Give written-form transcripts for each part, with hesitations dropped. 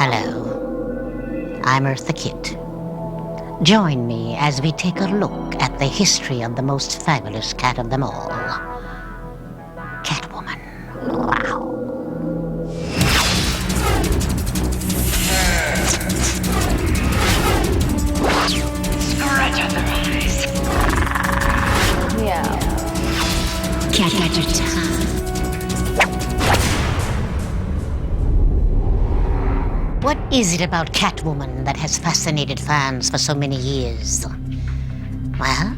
Hello, I'm Eartha Kitt. Join me as we take a look at the history of the most fabulous cat of them all, Catwoman. Wow. Scratch on their eyes. Yeah. Cat at your time. What is it about Catwoman that has fascinated fans for so many years? Well,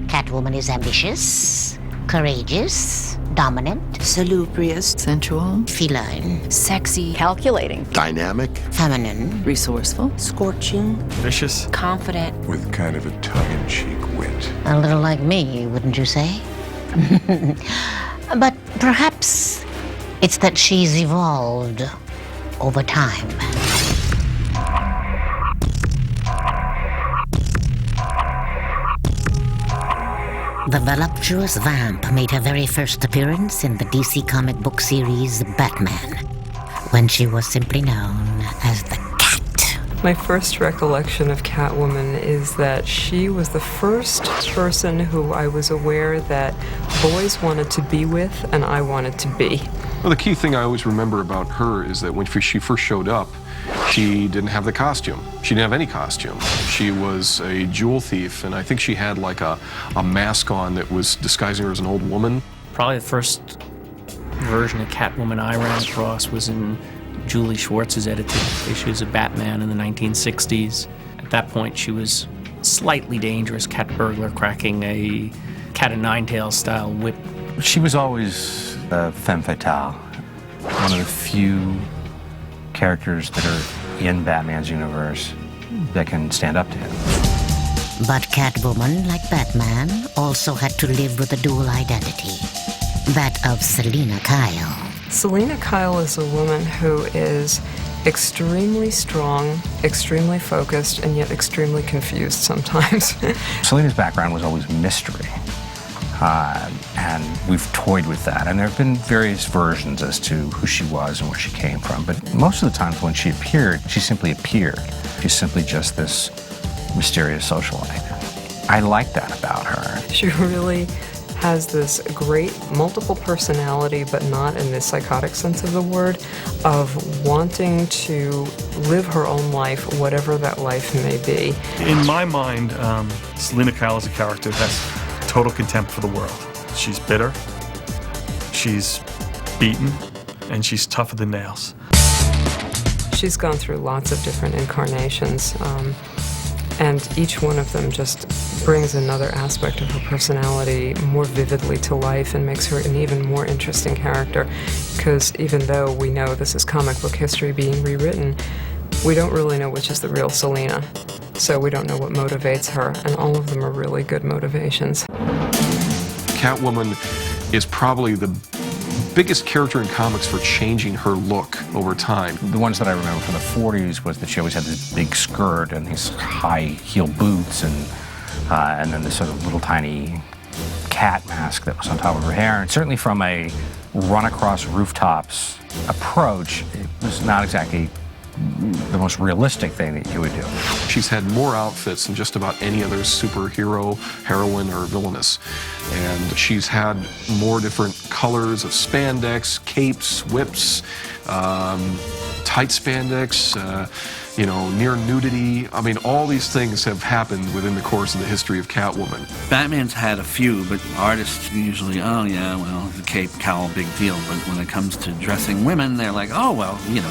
Catwoman is ambitious, courageous, dominant, Salubrious. Sensual. feline, Sexy. Calculating. Dynamic. feminine, Resourceful. Scorching. Vicious. Confident. With kind of a tongue-in-cheek wit. a little like me, wouldn't you say? But perhaps it's that she's evolved over time. The voluptuous vamp made her very first appearance in the DC comic book series Batman, when she was simply known as the Cat. My first recollection of Catwoman is that she was the first person who I was aware that boys wanted to be with and I wanted to be. Well, the key thing I always remember about her is that when she first showed up, she didn't have the costume. She didn't have any costume. She was a jewel thief, and I think she had like a mask on that was disguising her as an old woman. Probably the first version of Catwoman I ran across was in Julie Schwartz's edited issues of Batman in the 1960s. At that point, she was slightly dangerous cat burglar cracking a cat-o'-nine-tails style whip. She was always a femme fatale, one of the few characters that are in Batman's universe that can stand up to him. But Catwoman, like Batman, also had to live with a dual identity, that of Selina Kyle. Selina Kyle is a woman who is extremely strong, extremely focused, and yet extremely confused sometimes. Selina's background was always mystery, and we've toyed with that. And there have been various versions as to who she was and where she came from. But most of the times when she appeared, she simply appeared. She's simply just this mysterious socialite. I like that about her. She really has this great multiple personality, but not in this psychotic sense of the word, of wanting to live her own life, whatever that life may be. In my mind, Selina Kyle is a character that's total contempt for the world. She's bitter, she's beaten, and she's tougher than nails. She's gone through lots of different incarnations, and each one of them just brings another aspect of her personality more vividly to life and makes her an even more interesting character, because even though we know this is comic book history being rewritten, we don't really know which is the real Selina. So we don't know what motivates her, and all of them are really good motivations. Catwoman is probably the biggest character in comics for changing her look over time. The ones that I remember from the 40s was that she always had this big skirt and these high-heel boots and then this sort of little tiny cat mask that was on top of her hair. And certainly from a run-across rooftops approach, it was not exactly the most realistic thing that you would do. She's had more outfits than just about any other superhero, heroine, or villainess. And she's had more different colors of spandex, capes, whips, tight spandex, near nudity. I mean, all these things have happened within the course of the history of Catwoman. Batman's had a few, but artists usually, the cape, cowl, big deal. But when it comes to dressing women, they're like,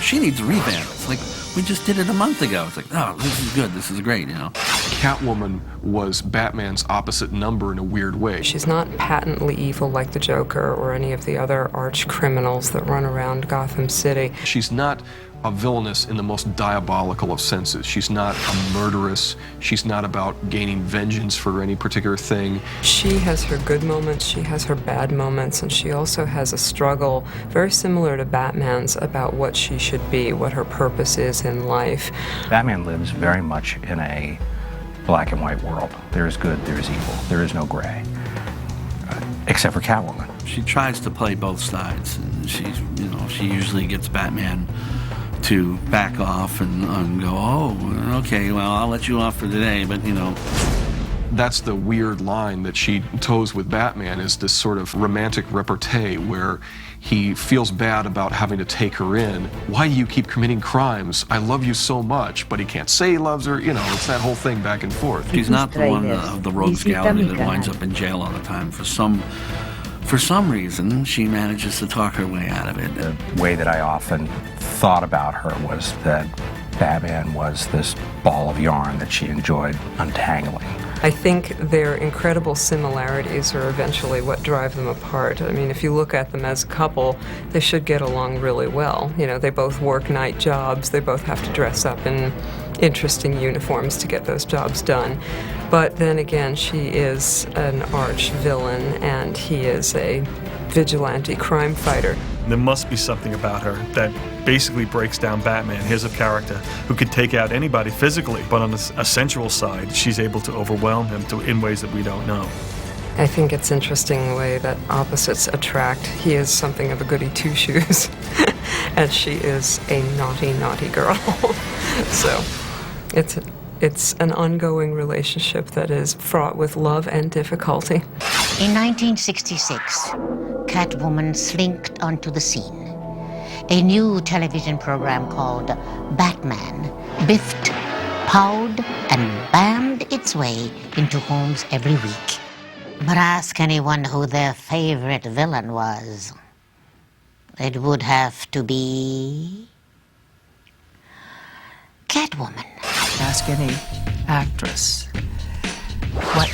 she needs a revamp. It's like, we just did it a month ago. It's like, oh, this is good, this is great, Catwoman was Batman's opposite number in a weird way. She's not patently evil like the Joker or any of the other arch criminals that run around Gotham City. She's not a villainess in the most diabolical of senses. She's not a murderess. She's not about gaining vengeance for any particular thing. She has her good moments, she has her bad moments, and she also has a struggle very similar to Batman's about what she should be, what her purpose is in life. Batman lives very much in a black and white world. There is good, there is evil, there is no gray, except for Catwoman. She tries to play both sides. And she usually gets Batman to back off and go, oh, okay, well, I'll let you off for today, but, you know. That's the weird line that she toes with Batman, is this sort of romantic repartee where he feels bad about having to take her in. Why do you keep committing crimes? I love you so much, but he can't say he loves her. You know, it's that whole thing back and forth. He's not the one of the rogues gallery that winds up in jail all the time. For some reason, she manages to talk her way out of it. The way that I often thought about her was that Batman was this ball of yarn that she enjoyed untangling. I think their incredible similarities are eventually what drive them apart. I mean, if you look at them as a couple, they should get along really well. You know, they both work night jobs, they both have to dress up in interesting uniforms to get those jobs done. But then again, she is an arch villain and he is a vigilante crime fighter. There must be something about her that basically breaks down Batman. Here's a character who could take out anybody physically, but on a sensual side, she's able to overwhelm him in ways that we don't know. I think it's interesting the way that opposites attract. He is something of a goody two-shoes, and she is a naughty, naughty girl. So it's an ongoing relationship that is fraught with love and difficulty. In 1966, Catwoman slinked onto the scene. A new television program called Batman biffed, pawed, and bammed its way into homes every week. But ask anyone who their favorite villain was. It would have to be Catwoman. Ask any actress what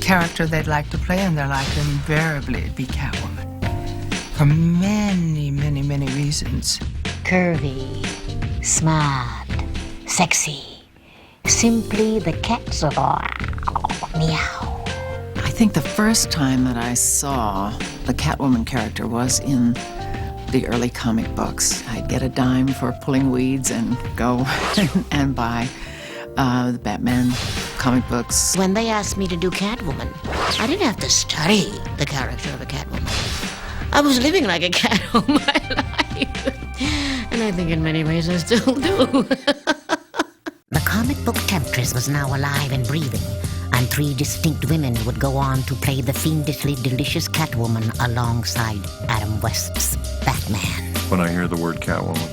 character they'd like to play in their life, invariably it'd be Catwoman. For many, many, many reasons. Curvy, smart, sexy. Simply the cat's meow. I think the first time that I saw the Catwoman character was in the early comic books. I'd get a dime for pulling weeds and go and buy the Batman comic books. When they asked me to do Catwoman, I didn't have to study the character of a Catwoman. I was living like a cat all my life. And I think in many ways I still do. The comic book Temptress was now alive and breathing, and 3 distinct women would go on to play the fiendishly delicious Catwoman alongside Adam West's Batman. When I hear the word Catwoman,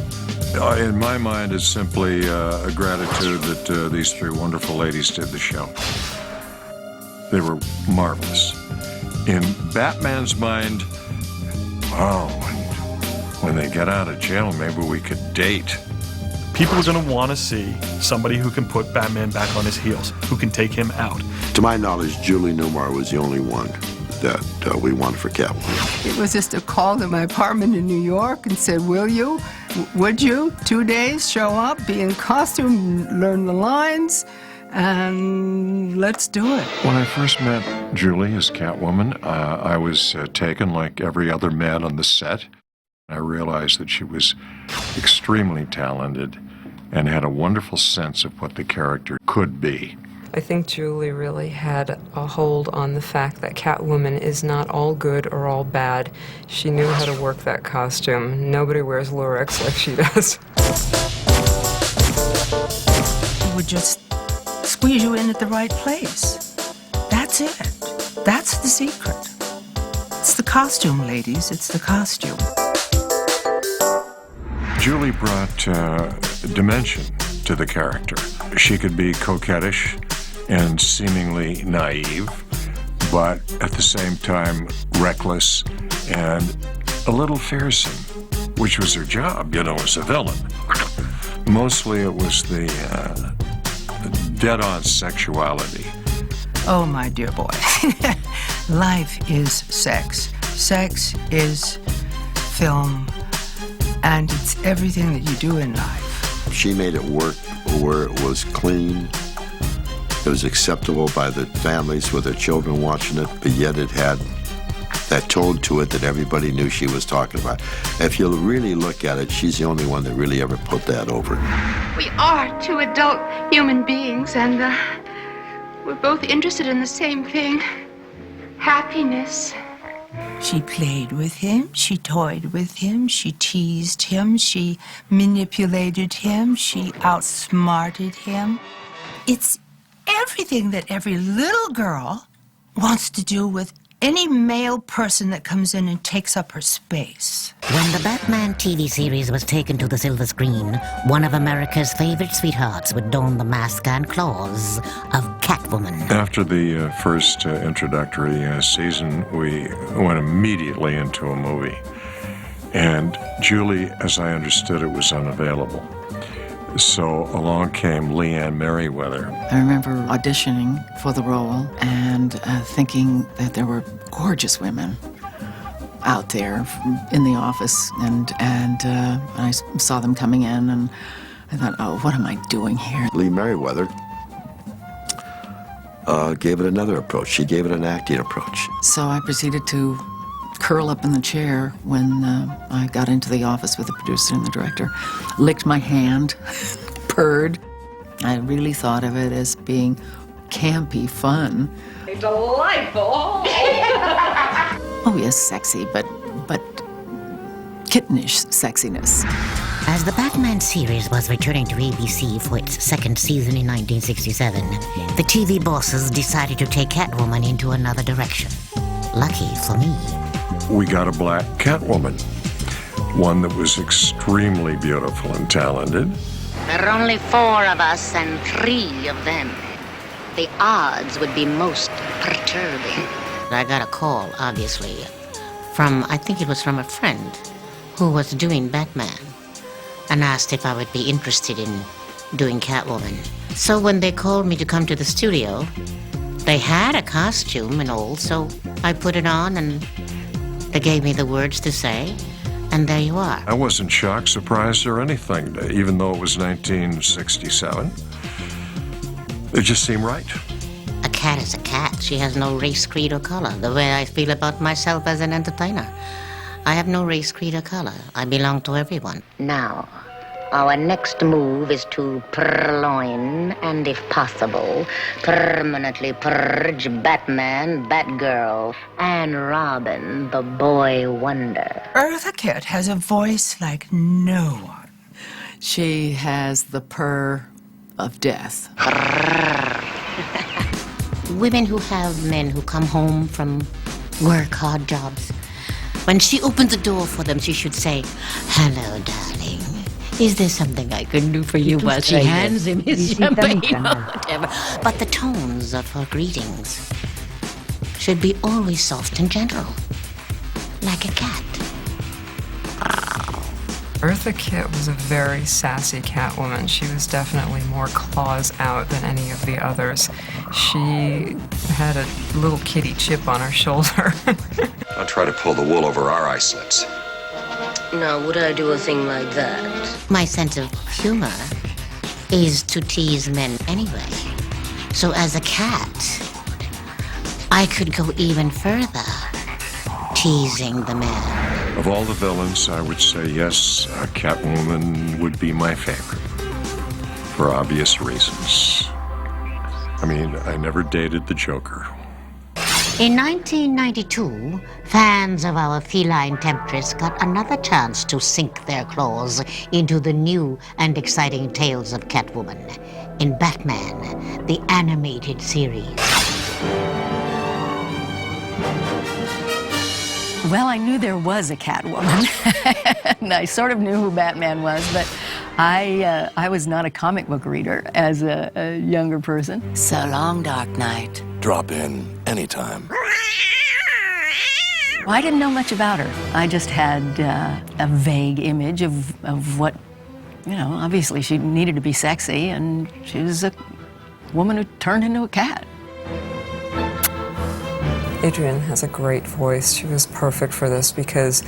in my mind, it's simply a gratitude that these 3 wonderful ladies did the show. They were marvelous. In Batman's mind, wow, when they get out of jail, maybe we could date. People are going to want to see somebody who can put Batman back on his heels, who can take him out. To my knowledge, Julie Newmar was the only one that we wanted for Catwoman. It was just a call to my apartment in New York and said, would you, 2 days, show up, be in costume, learn the lines, and let's do it. When I first met Julie as Catwoman, I was taken like every other man on the set. I realized that she was extremely talented and had a wonderful sense of what the character could be. I think Julie really had a hold on the fact that Catwoman is not all good or all bad. She knew how to work that costume. Nobody wears Lurex like she does. She would just squeeze you in at the right place. That's it. That's the secret. It's the costume, ladies. It's the costume. Julie brought dimension to the character. She could be coquettish and seemingly naive, but at the same time reckless and a little fearsome, which was her job, you know, as a villain. Mostly it was the dead-on sexuality. Oh, my dear boy. Life is sex. Sex is film, and it's everything that you do in life. She made it work where it was clean. It was acceptable by the families with their children watching it, but yet it had that tone to it that everybody knew she was talking about. If you really look at it, she's the only one that really ever put that over. We are 2 adult human beings, and we're both interested in the same thing. Happiness. She played with him, she toyed with him, she teased him, she manipulated him, she outsmarted him. It's everything that every little girl wants to do with any male person that comes in and takes up her space. When the Batman TV series was taken to the silver screen, one of America's favorite sweethearts would don the mask and claws of Catwoman. After the first introductory season, we went immediately into a movie. And Julie, as I understood it, was unavailable. So along came Leanne Merriweather. I remember auditioning for the role and thinking that there were gorgeous women out there in the office, and I saw them coming in, and I thought, oh, what am I doing here? Lee Merriweather gave it another approach. She gave it an acting approach. So I proceeded to curl up in the chair when I got into the office with the producer and the director, licked my hand, purred. I really thought of it as being campy fun. Delightful. Oh yes, sexy, but kittenish sexiness. As the Batman series was returning to ABC for its second season in 1967, the TV bosses decided to take Catwoman into another direction. Lucky for me. We got a black Catwoman, one that was extremely beautiful and talented. There are only 4 of us and 3 of them. The odds would be most perturbing. I got a call, obviously, I think it was from a friend who was doing Batman, and asked if I would be interested in doing Catwoman. So when they called me to come to the studio, they had a costume and all, so I put it on and they gave me the words to say, and there you are. I wasn't shocked, surprised, or anything, even though it was 1967. It just seemed right. A cat is a cat. She has no race, creed, or color. The way I feel about myself as an entertainer. I have no race, creed, or color. I belong to everyone. Now, our next move is to purloin and, if possible, permanently purge Batman, Batgirl, and Robin, the Boy Wonder. Eartha Kitt has a voice like no one. She has the purr of death. Women who have men who come home from work, hard jobs. When she opens the door for them, she should say, "Hello, darling. Is there something I can do for you?" While she hands him his champagne or whatever. But the tones of her greetings should be always soft and gentle, like a cat. Eartha Kitt was a very sassy Catwoman. She was definitely more claws out than any of the others. She had a little kitty chip on her shoulder. I'll try to pull the wool over our eye slits. Now, would I do a thing like that? My sense of humor is to tease men anyway. So as a cat, I could go even further, teasing the men. Of all the villains, I would say yes, Catwoman would be my favorite, for obvious reasons. I mean, I never dated the Joker. In 1992, fans of our feline temptress got another chance to sink their claws into the new and exciting tales of Catwoman in Batman, the animated series. Well, I knew there was a Catwoman, and I sort of knew who Batman was, but I was not a comic book reader as a younger person. So long, Dark Knight. Drop in anytime. Well, I didn't know much about her. I just had a vague image of what, you know, obviously she needed to be sexy, and she was a woman who turned into a cat. Adrienne has a great voice. She was perfect for this because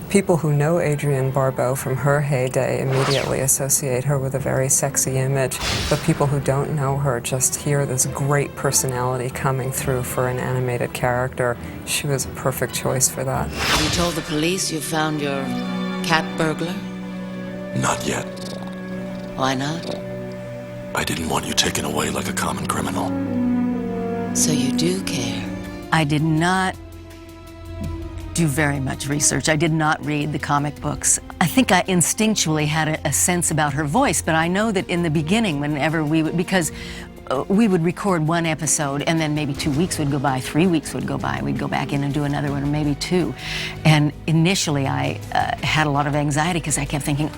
people who know Adrienne Barbeau from her heyday immediately associate her with a very sexy image, but people who don't know her just hear this great personality coming through for an animated character. She was a perfect choice for that. You told the police you found your cat burglar? Not yet. Why not? I didn't want you taken away like a common criminal. So you do care? I did not do very much research. I did not read the comic books. I think I instinctually had a sense about her voice, but I know that in the beginning, whenever we would, because we would record one episode and then maybe 2 weeks would go by, 3 weeks would go by, we'd go back in and do another one, or maybe 2. And initially I had a lot of anxiety because I kept thinking,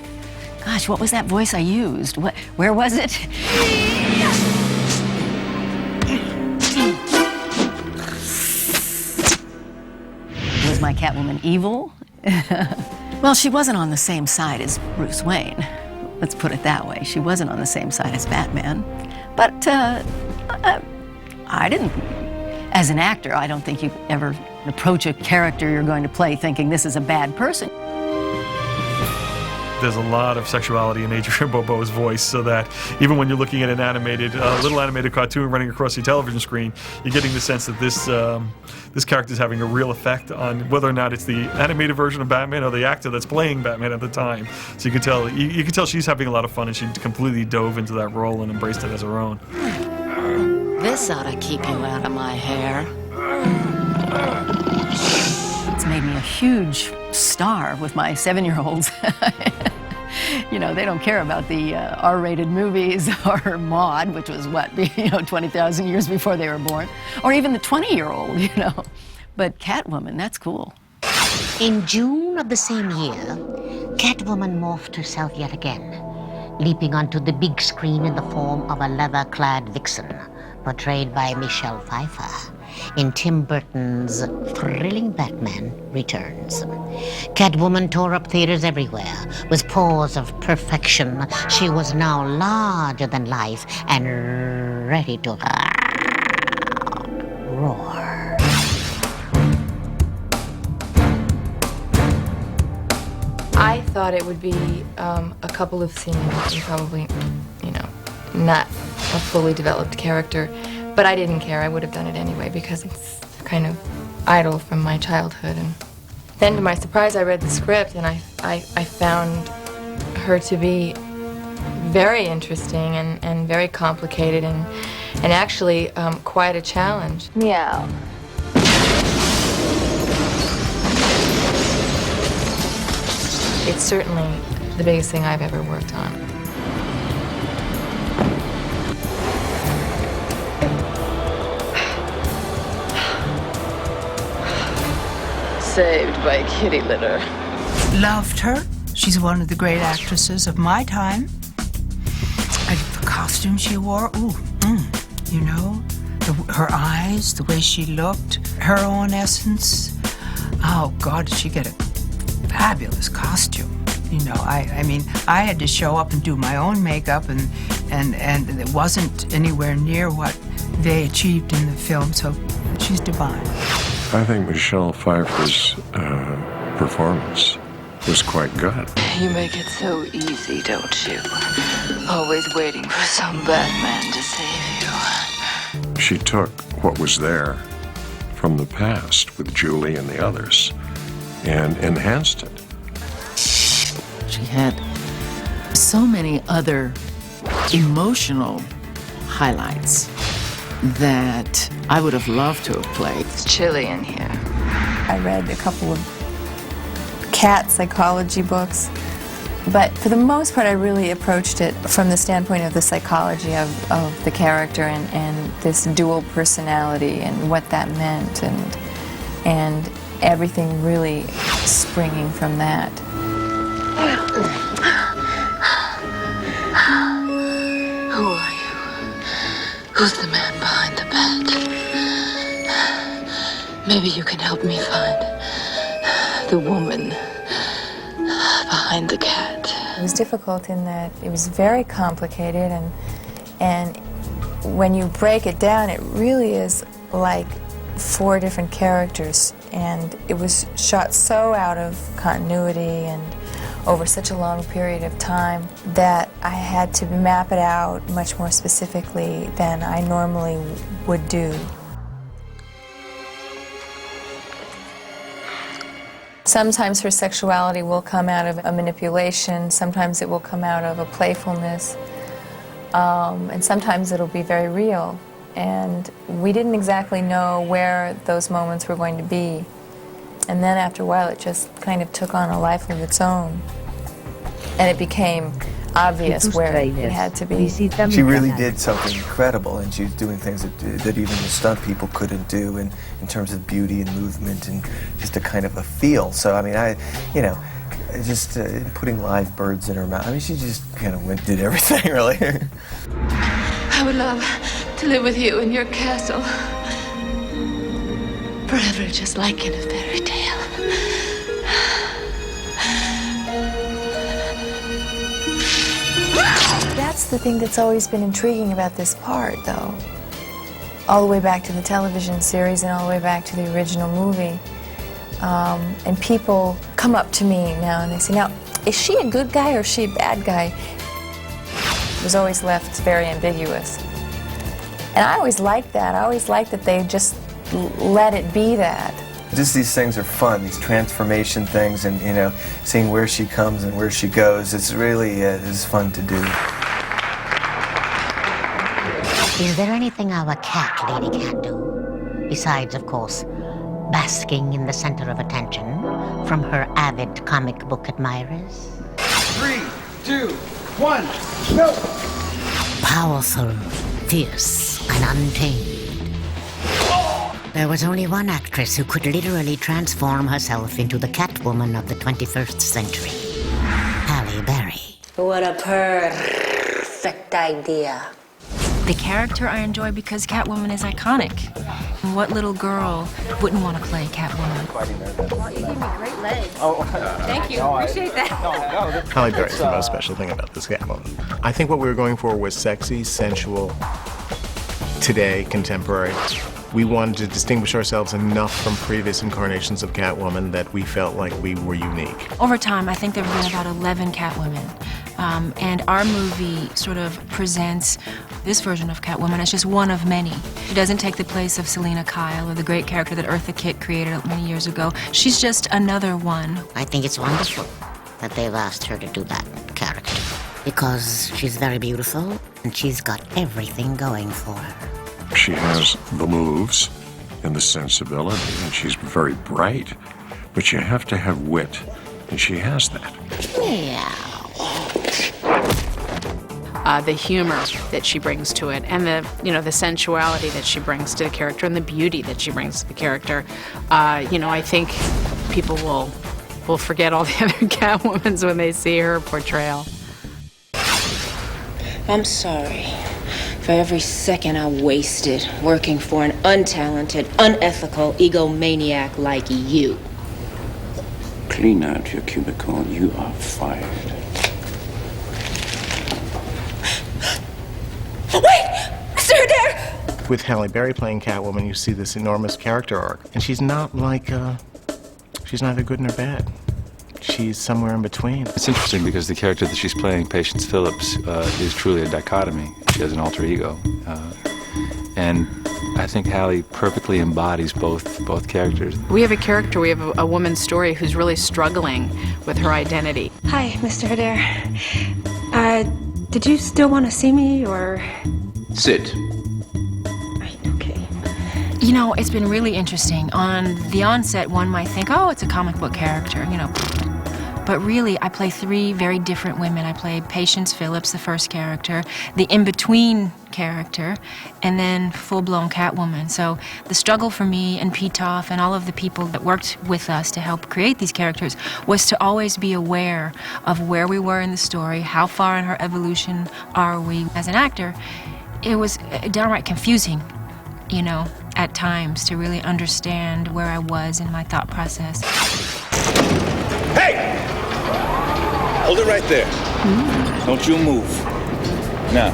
gosh, what was that voice I used? Where was it? Was my Catwoman evil? Well, she wasn't on the same side as Bruce Wayne. Let's put it that way. She wasn't on the same side as Batman. But I didn't, as an actor, I don't think you ever approach a character you're going to play thinking this is a bad person. There's a lot of sexuality in Adrienne Barbeau's voice, so that even when you're looking at an animated, little animated cartoon running across your television screen, you're getting the sense that this character is having a real effect on whether or not it's the animated version of Batman or the actor that's playing Batman at the time. So you can tell, you can tell she's having a lot of fun, and she completely dove into that role and embraced it as her own. This ought to keep you out of my hair. It's made me a huge star with my 7-year-olds. You know, they don't care about the R-rated movies or Maude, which was what, 20,000 years before they were born, or even the 20-year-old, you know. But Catwoman, that's cool. In June of the same year, Catwoman morphed herself yet again, leaping onto the big screen in the form of a leather-clad vixen, portrayed by Michelle Pfeiffer in Tim Burton's thrilling Batman Returns. Catwoman tore up theaters everywhere with paws of perfection. She was now larger than life and ready to roar. I thought it would be a couple of scenes and probably, not a fully developed character. But I didn't care. I would have done it anyway because it's kind of idol from my childhood. And then to my surprise, I read the script and I found her to be very interesting and very complicated and actually quite a challenge. Meow. It's certainly the biggest thing I've ever worked on. Saved by kitty litter. Loved her. She's one of the great actresses of my time. The costume she wore, her eyes, the way she looked, her own essence. Oh, God, did she get a fabulous costume. I mean, I had to show up and do my own makeup, and it wasn't anywhere near what they achieved in the film, so she's divine. I think Michelle Pfeiffer's performance was quite good. You make it so easy, don't you? Always waiting for some Batman to save you. She took what was there from the past with Julie and the others and enhanced it. She had so many other emotional highlights that I would have loved to have played. It's chilly in here. I read a couple of cat psychology books, but for the most part I really approached it from the standpoint of the psychology of the character and this dual personality and what that meant and everything really springing from that. Who are you? Who's the man behind the bat? Maybe you can help me find the woman behind the cat. It was difficult in that it was very complicated, and when you break it down, it really is like 4 different characters, and it was shot so out of continuity and over such a long period of time that I had to map it out much more specifically than I normally would do. Sometimes her sexuality will come out of a manipulation, sometimes it will come out of a playfulness, and sometimes it'll be very real. And we didn't exactly know where those moments were going to be. And then after a while, it just kind of took on a life of its own. And it became obvious where it had to be. She really did something incredible, and she was doing things that even the stunt people couldn't do in terms of beauty and movement and just a kind of a feel. So, I mean, just putting live birds in her mouth. I mean, she just kind of did everything, really. I would love to live with you in your castle. Forever, just like in a fairy tale. That's the thing that's always been intriguing about this part, though. All the way back to the television series and all the way back to the original movie. And people come up to me now and they say, now, is she a good guy or is she a bad guy? It was always left very ambiguous. And I always liked that. I always liked that they just let it be that. Just these things are fun, these transformation things, and seeing where she comes and where she goes. It's really is fun to do. Is there anything our cat lady can't do? Besides, of course, basking in the center of attention from her avid comic book admirers? 3, 2, 1, go! Powerful, fierce, and untamed. There was only one actress who could literally transform herself into the Catwoman of the 21st century. Halle Berry. What a perfect idea. The character I enjoy because Catwoman is iconic. What little girl wouldn't want to play Catwoman? Well, you gave me great legs. Oh, thank you. Appreciate that. Halle Berry is the most special thing about this Catwoman. I think what we were going for was sexy, sensual, today, contemporary. We wanted to distinguish ourselves enough from previous incarnations of Catwoman that we felt like we were unique. Over time, I think there have been about 11 Catwomen. And our movie sort of presents this version of Catwoman as just one of many. She doesn't take the place of Selina Kyle or the great character that Eartha Kitt created many years ago. She's just another one. I think it's wonderful that they've asked her to do that character. Because she's very beautiful and she's got everything going for her. She has the moves and the sensibility, and she's very bright. But you have to have wit, and she has that. Yeah. The humor that she brings to it, and the sensuality that she brings to the character, and the beauty that she brings to the character. I think people will forget all the other Catwomans when they see her portrayal. I'm sorry for every second I wasted working for an untalented, unethical egomaniac like you. Clean out your cubicle. You are fired. Wait! Mr. Adair! With Halle Berry playing Catwoman, you see this enormous character arc. And she's not like, she's neither good nor bad. She's somewhere in between. It's interesting because the character that she's playing, Patience Phillips, is truly a dichotomy. She has an alter ego. And I think Halle perfectly embodies both characters. We have a character, we have a woman's story who's really struggling with her identity. Hi, Mr. Adair. Did you still want to see me, or? Sit. It's been really interesting. On the onset, one might think, oh, it's a comic book character, But really, I play three very different women. I play Patience Phillips, the first character, the in-between character, and then full-blown Catwoman. So the struggle for me and Pitoff and all of the people that worked with us to help create these characters was to always be aware of where we were in the story, how far in her evolution are we. As an actor, it was downright confusing, at times to really understand where I was in my thought process. Hey! Hold it right there. Don't you move. Now,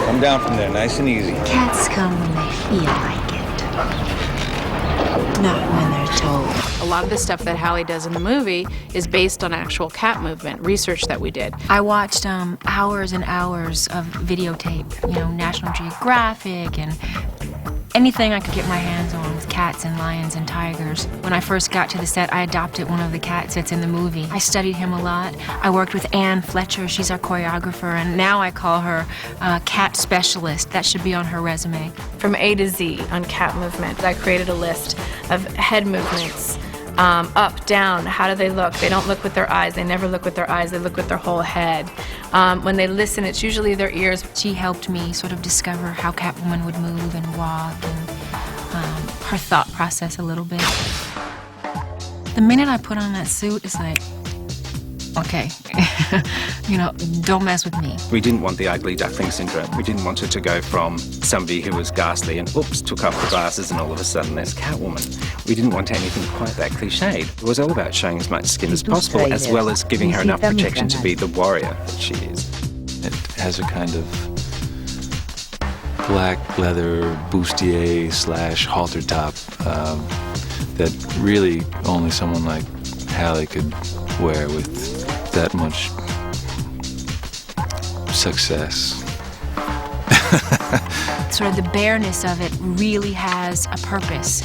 come down from there, nice and easy. Cats come when they feel like it, not when they're told. A lot of the stuff that Halle does in the movie is based on actual cat movement, research that we did. I watched hours and hours of videotape, National Geographic and anything I could get my hands on with cats and lions and tigers. When I first got to the set, I adopted one of the cats that's in the movie. I studied him a lot. I worked with Ann Fletcher, she's our choreographer, and now I call her cat specialist. That should be on her resume. From A to Z on cat movement, I created a list of head movements, Up, down, how do they look? They don't look with their eyes. They never look with their eyes. They look with their whole head. When they listen, it's usually their ears. She helped me sort of discover how Catwoman would move and walk and her thought process a little bit. The minute I put on that suit, it's like, okay, don't mess with me. We didn't want the ugly duckling syndrome. We didn't want her to go from somebody who was ghastly and, oops, took off the glasses and all of a sudden there's Catwoman. We didn't want anything quite that cliched. It was all about showing as much skin as possible, as well as giving her enough protection to be the warrior that she is. It has a kind of black leather bustier / halter top that really only someone like Halle could wear with that much success. Sort of the bareness of it really has a purpose.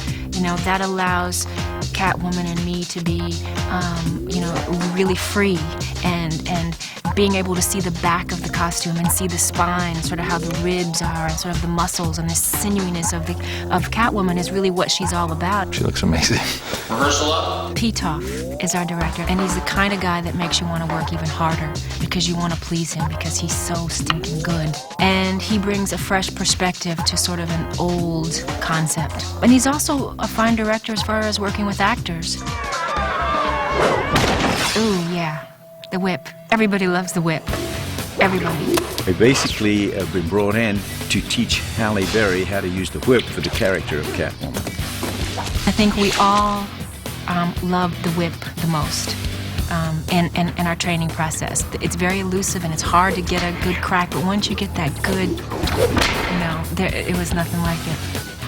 That allows Catwoman and me to be, really free and being able to see the back of the costume and see the spine, sort of how the ribs are, and sort of the muscles and the sinewyiness of Catwoman is really what she's all about. She looks amazing. Rehearsal up. Pitoff is our director, and he's the kind of guy that makes you want to work even harder because you want to please him because he's so stinking good. And he brings a fresh perspective to sort of an old concept. And he's also a fine director as far as working with actors. Ooh, yeah. The whip. Everybody loves the whip. Everybody. I basically have been brought in to teach Halle Berry how to use the whip for the character of Catwoman. I think we all love the whip the most in our training process. It's very elusive and it's hard to get a good crack, but once you get that good, it was nothing like it.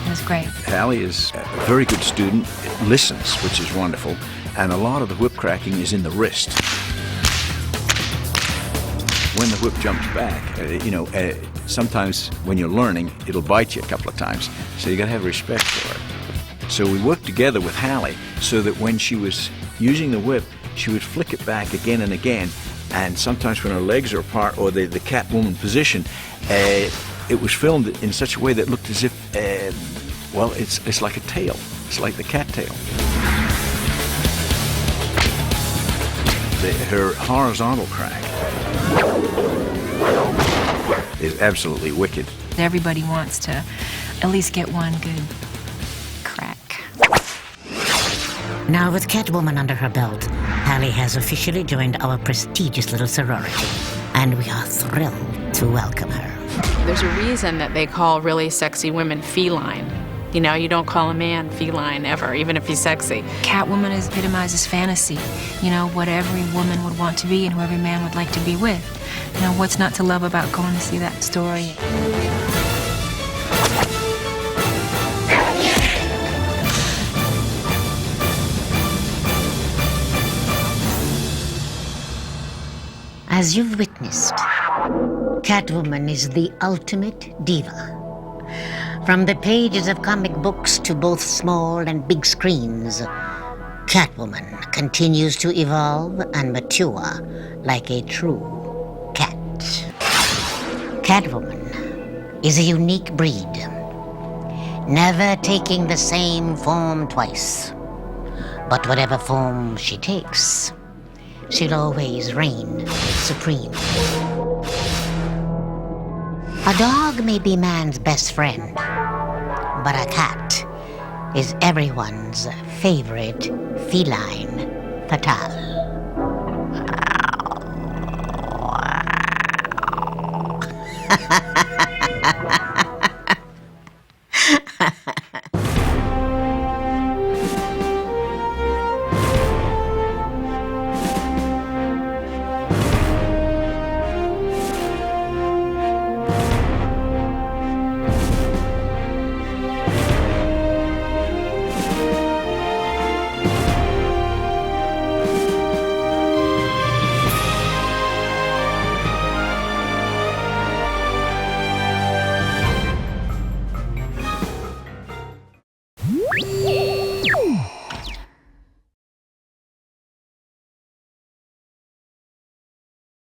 It was great. Halle is a very good student, listens, which is wonderful, and a lot of the whip cracking is in the wrist. When the whip jumps back, sometimes when you're learning, it'll bite you a couple of times, so you gotta have respect for it. So we worked together with Halle so that when she was using the whip, she would flick it back again and again, and sometimes when her legs are apart or the Catwoman position, it was filmed in such a way that looked as if, it's like a tail. It's like the cat tail. Her horizontal crack is absolutely wicked. Everybody wants to at least get one good crack. Now, with Catwoman under her belt, Halle has officially joined our prestigious little sorority, and we are thrilled to welcome her. There's a reason that they call really sexy women feline. You don't call a man feline ever, even if he's sexy. Catwoman epitomizes fantasy, what every woman would want to be and who every man would like to be with. What's not to love about going to see that story? As you've witnessed, Catwoman is the ultimate diva. From the pages of comic books to both small and big screens, Catwoman continues to evolve and mature like a true cat. Catwoman is a unique breed, never taking the same form twice. But whatever form she takes, she'll always reign supreme. A dog may be man's best friend, but a cat is everyone's favorite feline fatale.